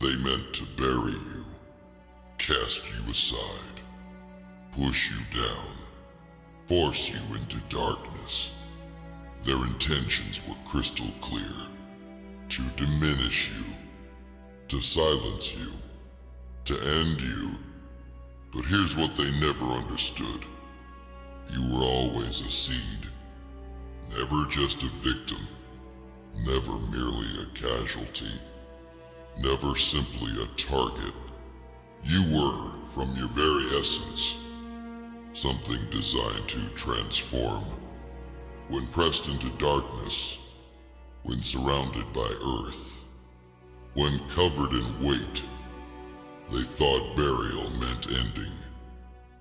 They meant to bury you, cast you aside, push you down, force you into darkness. Their intentions were crystal clear: to diminish you, to silence you, to end you. But here's what they never understood. You were always a seed, never just a victim, never merely a casualty, never simply a target. You were, from your very essence, something designed to transform. When pressed into darkness, when surrounded by earth, when covered in weight, they thought burial meant ending,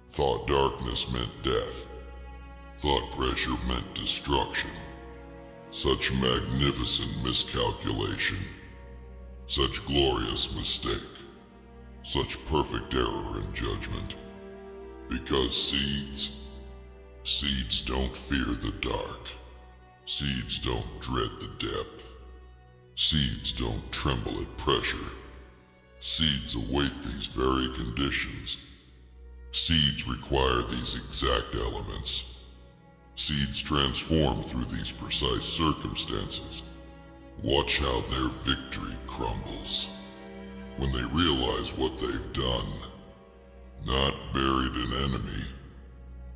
thought darkness meant death, thought pressure meant destruction. Such magnificent miscalculation, such glorious mistake, such perfect error in judgment. Because seeds don't fear the dark. Seeds don't dread the depth. Seeds don't tremble at pressure. Seeds await these very conditions. Seeds require these exact elements. Seeds transform through these precise circumstances. Watch how their victory crumbles when they realize what they've done. Not buried an enemy,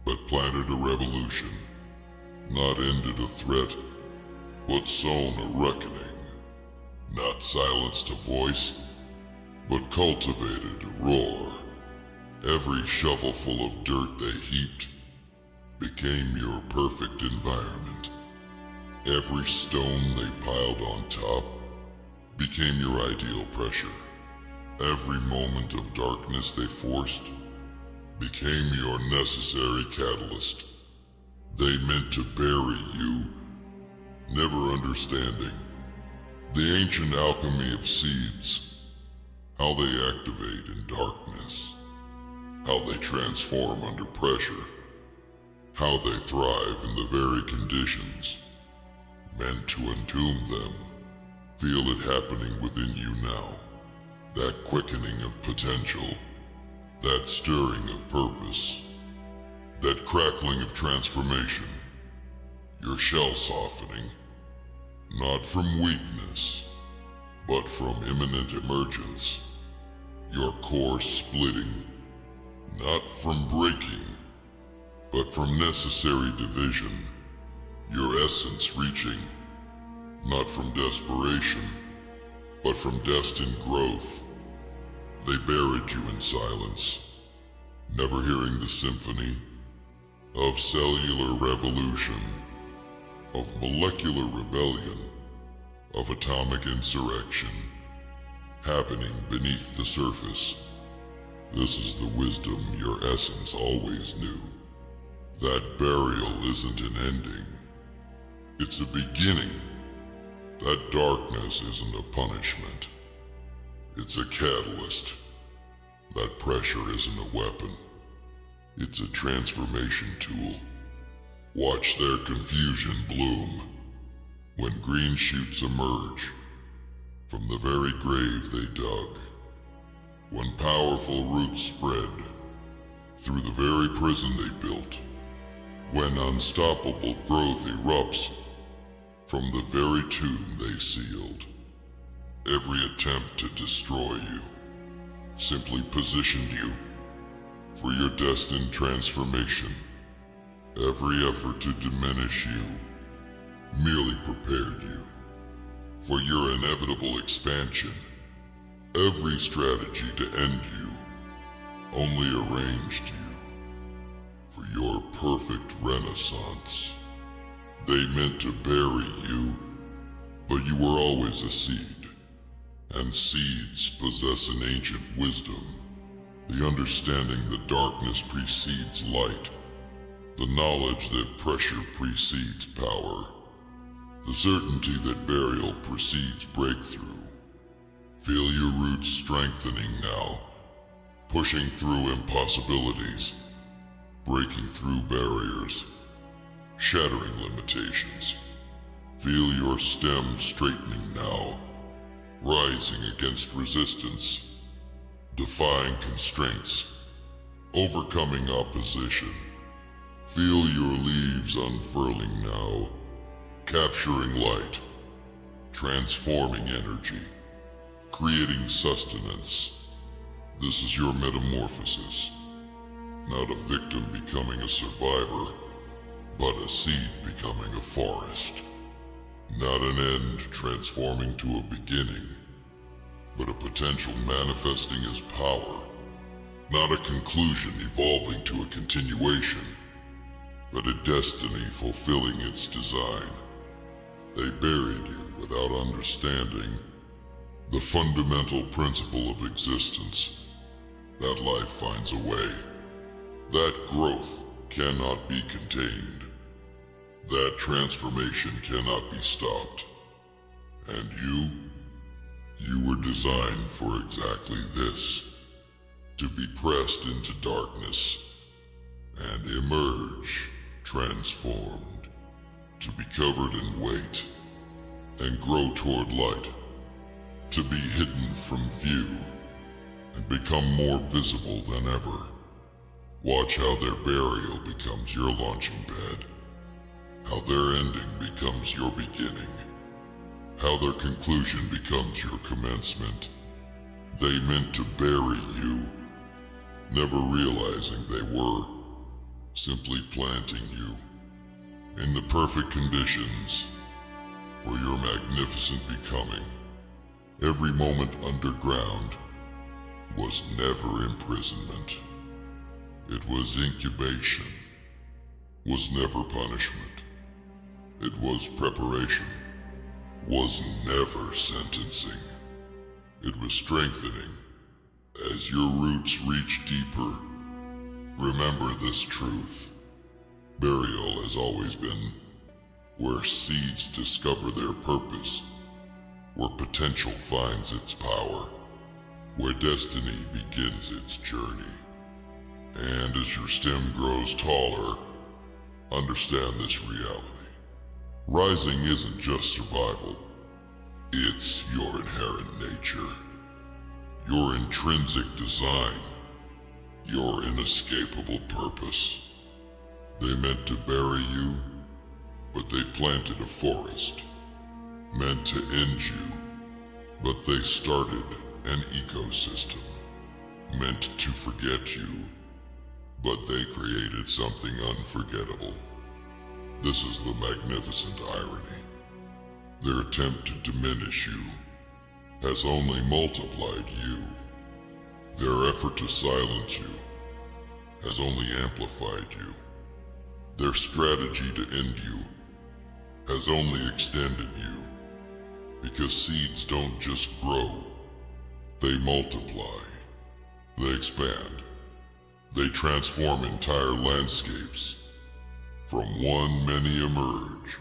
but planted a revolution. Not ended a threat, but sown a reckoning. Not silenced a voice, but cultivated a roar. Every shovelful of dirt they heaped became your perfect environment. Every stone they piled on top became your ideal pressure. Every moment of darkness they forced became your necessary catalyst. They meant to bury you, never understanding the ancient alchemy of seeds, how they activate in darkness, how they transform under pressure, how they thrive in the very conditions meant to entomb them. Feel it happening within you now. That quickening of potential, that stirring of purpose, that crackling of transformation, your shell softening, not from weakness, but from imminent emergence, your core splitting, not from breaking, but from necessary division, your essence reaching, not from desperation, but from destined growth. They buried you in silence, never hearing the symphony of cellular revolution, of molecular rebellion, of atomic insurrection, happening beneath the surface. This is the wisdom your essence always knew. That burial isn't an ending, it's a beginning. That darkness isn't a punishment, it's a catalyst. That pressure isn't a weapon, it's a transformation tool. Watch their confusion bloom when green shoots emerge from the very grave they dug. When powerful roots spread through the very prison they built. When unstoppable growth erupts from the very tomb they sealed. Every attempt to destroy you simply positioned you for your destined transformation. Every effort to diminish you merely prepared you for your inevitable expansion. Every strategy to end you only arranged you for your perfect renaissance. They meant to bury you, but you were always a seed, and seeds possess an ancient wisdom, the understanding that darkness precedes light, the knowledge that pressure precedes power, the certainty that burial precedes breakthrough. Feel your roots strengthening now, pushing through impossibilities, breaking through barriers, shattering limitations. Feel your stem straightening now, rising against resistance, defying constraints, overcoming opposition. Feel your leaves unfurling now, capturing light, transforming energy, creating sustenance. This is your metamorphosis, not a victim becoming a survivor, but a seed becoming a forest. Not an end transforming to a beginning, but a potential manifesting as power. Not a conclusion evolving to a continuation, but a destiny fulfilling its design. They buried you without understanding the fundamental principle of existence, that life finds a way, that growth cannot be contained, that transformation cannot be stopped. And you were designed for exactly this, to be pressed into darkness and emerge transformed, to be covered in weight and grow toward light, to be hidden from view and become more visible than ever. Watch how their burial becomes your launching pad, how their ending becomes your beginning, how their conclusion becomes your commencement. They meant to bury you, never realizing they were, simply planting you in the perfect conditions for your magnificent becoming. Every moment underground was never imprisonment. It was incubation, was never punishment. It was preparation, was never sentencing. It was strengthening. As your roots reach deeper, remember this truth. Burial has always been where seeds discover their purpose, where potential finds its power, where destiny begins its journey. And as your stem grows taller, understand this reality. Rising isn't just survival, it's your inherent nature, your intrinsic design, your inescapable purpose. They meant to bury you, but they planted a forest. Meant to end you, but they started an ecosystem. Meant to forget you, but they created something unforgettable. This is the magnificent irony. Their attempt to diminish you has only multiplied you. Their effort to silence you has only amplified you. Their strategy to end you has only extended you. Because seeds don't just grow, they multiply, they expand, they transform entire landscapes. From one, many emerge.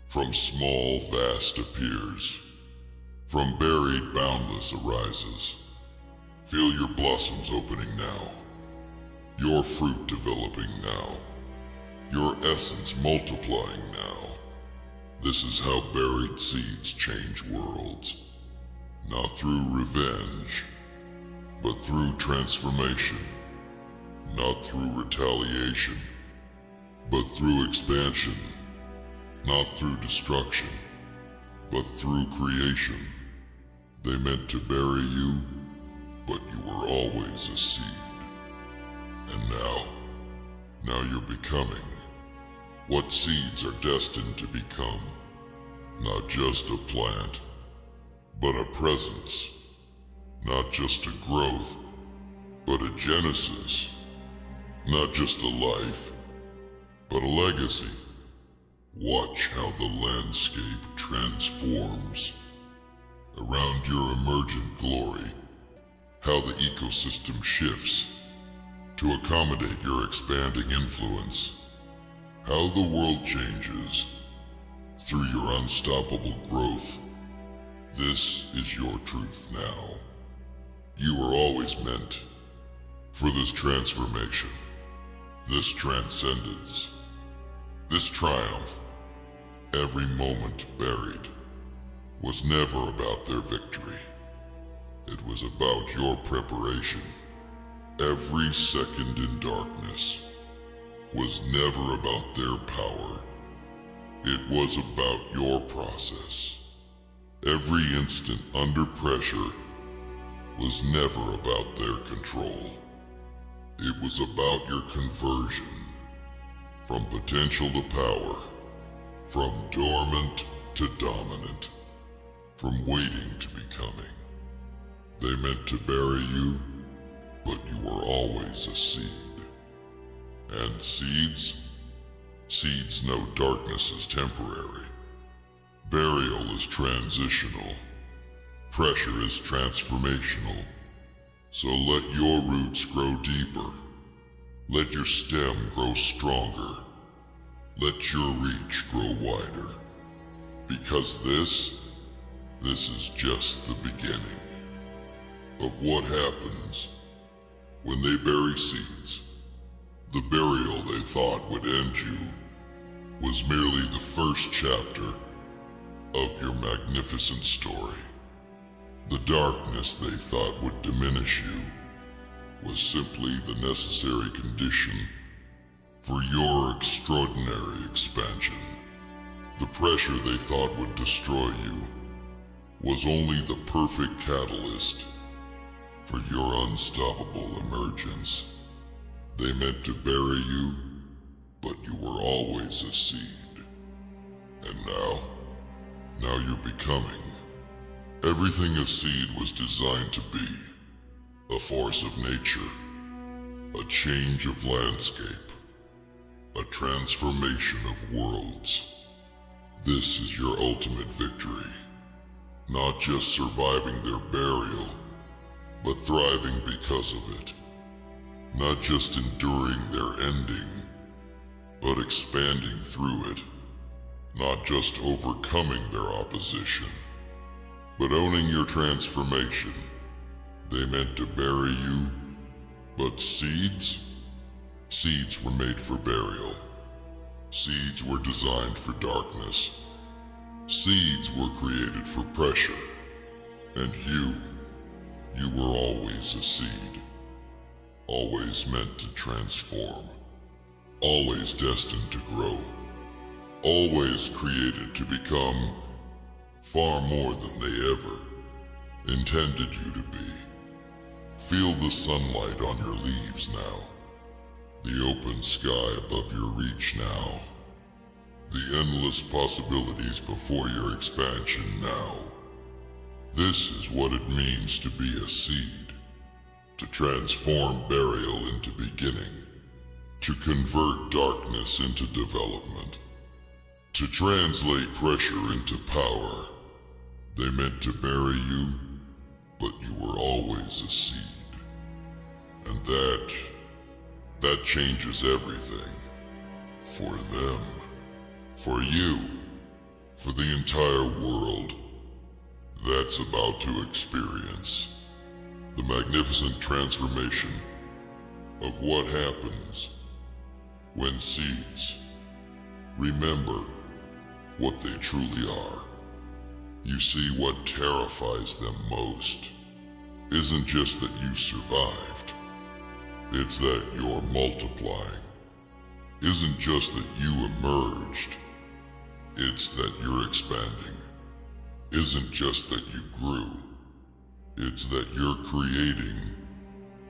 From small, vast appears. From buried, boundless arises. Feel your blossoms opening now. Your fruit developing now. Your essence multiplying now. This is how buried seeds change worlds. Not through revenge, but through transformation. Not through retaliation, but through expansion. Not through destruction, but through creation. They meant to bury you, but you were always a seed. And now you're becoming what seeds are destined to become. Not just a plant, but a presence. Not just a growth, but a genesis. Not just a life, but a legacy. Watch how the landscape transforms around your emergent glory, how the ecosystem shifts to accommodate your expanding influence, how the world changes through your unstoppable growth. This is your truth now. You were always meant for this transformation, this transcendence, this triumph. Every moment buried was never about their victory. It was about your preparation. Every second in darkness was never about their power. It was about your process. Every instant under pressure was never about their control. It was about your conversion from potential to power, from dormant to dominant, from waiting to becoming. They meant to bury you, but you were always a seed. And seeds know darkness is temporary. Burial is transitional. Pressure is transformational. So let your roots grow deeper. Let your stem grow stronger. Let your reach grow wider. Because this is just the beginning of what happens when they bury seeds. The burial they thought would end you was merely the first chapter of your magnificent story. The darkness they thought would diminish you was simply the necessary condition for your extraordinary expansion. The pressure they thought would destroy you was only the perfect catalyst for your unstoppable emergence. They meant to bury you, but you were always a seed. And now you're becoming everything a seed was designed to be. A force of nature, a change of landscape, a transformation of worlds. This is your ultimate victory. Not just surviving their burial, but thriving because of it. Not just enduring their ending, but expanding through it. Not just overcoming their opposition, but owning your transformation. They meant to bury you, but seeds were made for burial. Seeds were designed for darkness. Seeds were created for pressure. And you were always a seed. Always meant to transform. Always destined to grow. Always created to become far more than they ever intended you to be. Feel the sunlight on your leaves now. The open sky above your reach now. The endless possibilities before your expansion now. This is what it means to be a seed. To transform burial into beginning. To convert darkness into development. To translate pressure into power. They meant to bury you, but you were always a seed. And that changes everything. For them, for you, for the entire world that's about to experience the magnificent transformation of what happens when seeds remember what they truly are. You see, what terrifies them most isn't just that you survived. It's that you're multiplying. Isn't just that you emerged. It's that you're expanding. Isn't just that you grew. It's that you're creating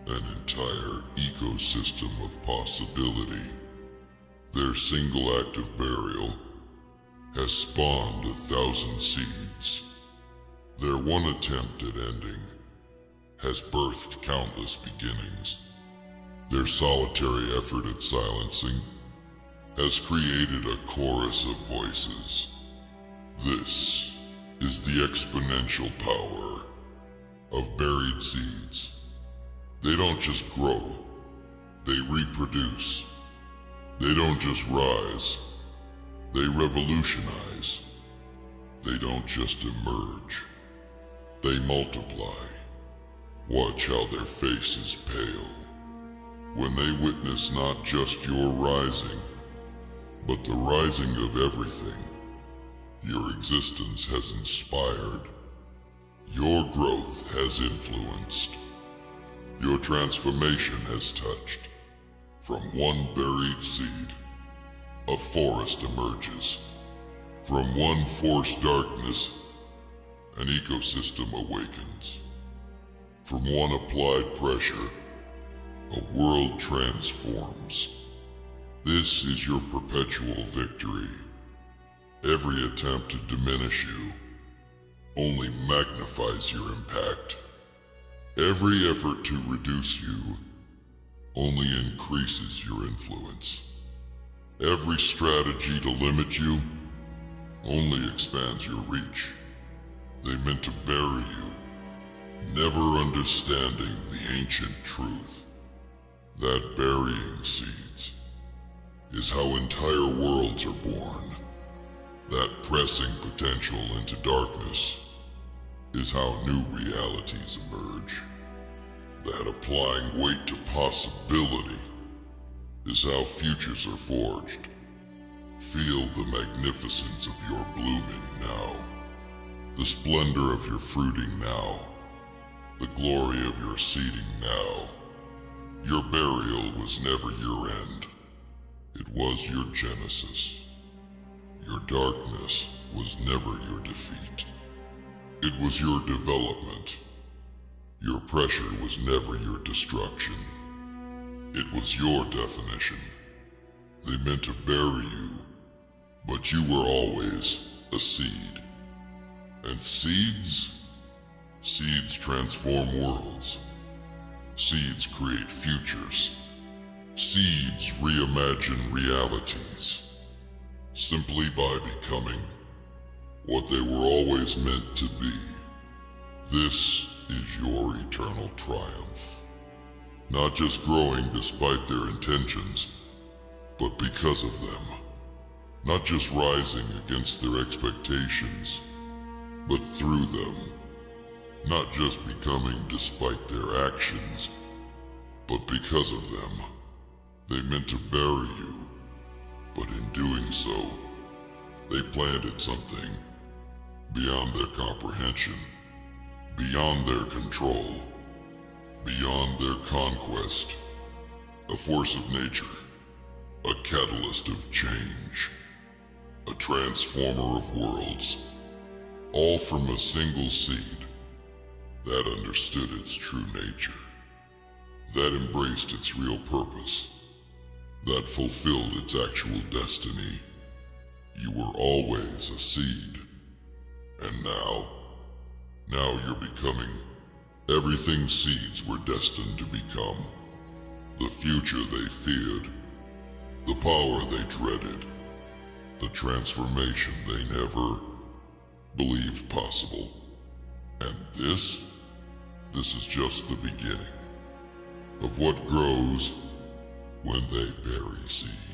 an entire ecosystem of possibility. Their single act of burial has spawned 1,000 seeds. Their one attempt at ending has birthed countless beginnings. Their solitary effort at silencing has created a chorus of voices. This is the exponential power of buried seeds. They don't just grow, they reproduce. They don't just rise, they revolutionize. They don't just emerge, they multiply. Watch how their faces pale when they witness not just your rising, but the rising of everything Your existence has inspired. Your growth has influenced. Your transformation has touched. From one buried seed, a forest emerges. From one forced darkness, an ecosystem awakens. From one applied pressure, a world transforms. This is your perpetual victory. Every attempt to diminish you only magnifies your impact. Every effort to reduce you only increases your influence. Every strategy to limit you only expands your reach. They meant to bury you, never understanding the ancient truth that burying seeds is how entire worlds are born. That pressing potential into darkness is how new realities emerge. That applying weight to possibility is how futures are forged. Feel the magnificence of your blooming now, the splendor of your fruiting now, the glory of your seeding now. Your burial was never your end. It was your genesis. Your darkness was never your defeat. It was your development. Your pressure was never your destruction. It was your definition. They meant to bury you, but you were always a seed. And seeds transform worlds. Seeds create futures. Seeds reimagine realities. Simply by becoming what they were always meant to be. This is your eternal triumph. Not just growing despite their intentions, but because of them. Not just rising against their expectations, but through them. Not just becoming despite their actions, but because of them. They meant to bury you, but in doing so, they planted something beyond their comprehension, beyond their control, beyond their conquest. A force of nature, a catalyst of change, a transformer of worlds, all from a single seed that understood its true nature, that embraced its real purpose, that fulfilled its actual destiny. You were always a seed, and now you're becoming everything seeds were destined to become. The future they feared, the power they dreaded, the transformation they never believed possible. And this is just the beginning of what grows when they bury seeds.